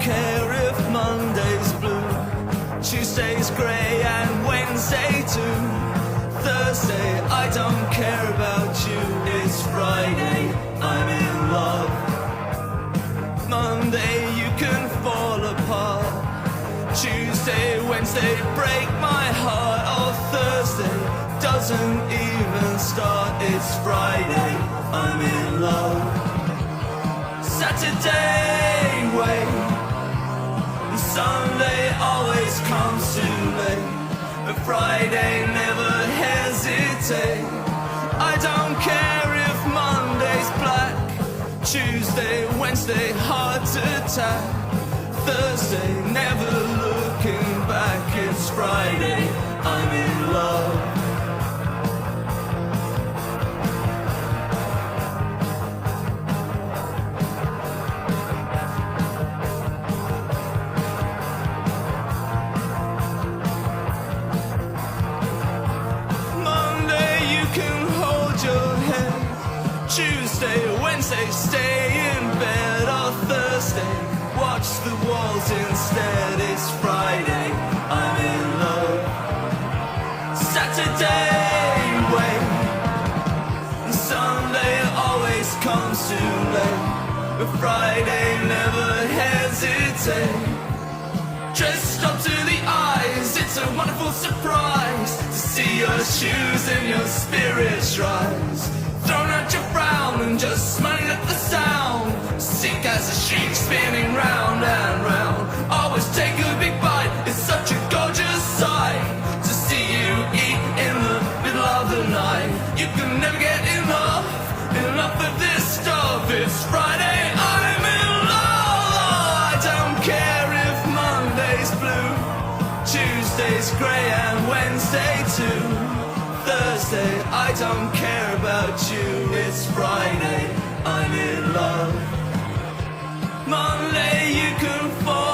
care if Monday's blue, Tuesday's grey and Wednesday too. Thursday, I don't care about you. It's Friday, I'm in love. Monday, you can fall apart. Tuesday, Wednesday, break my heart. Oh, Thursday doesn't even start. It's Friday, I'm in love. Saturday, wait. Sunday always comes too late. But Friday, never hesitate. I don't care if Monday's black. Tuesday, Wednesday, heart attack. Thursday, never looking back. It's Friday, I'm in love. Monday, you can hold your head. Tuesday, Wednesday, stay in bed. Or Thursday, watch the walls instead. It's Friday, I'm in love. Saturday, wait. Sunday always comes too late. But Friday, never hesitate. Dressed up to the eyes, it's a wonderful surprise to see your shoes and your spirits rise. Thrown out your frown and just smiling at the sound. Sick as a sheep spinning round and round. Always take a big bite, it's such a gorgeous sight to see you eat in the middle of the night. You can never get enough of this stuff. It's Friday, I'm in love. I don't care if Monday's blue, Tuesday's grey and Wednesday too. Thursday, I don't care about you. It's Friday, I'm in love. Monday, you can fall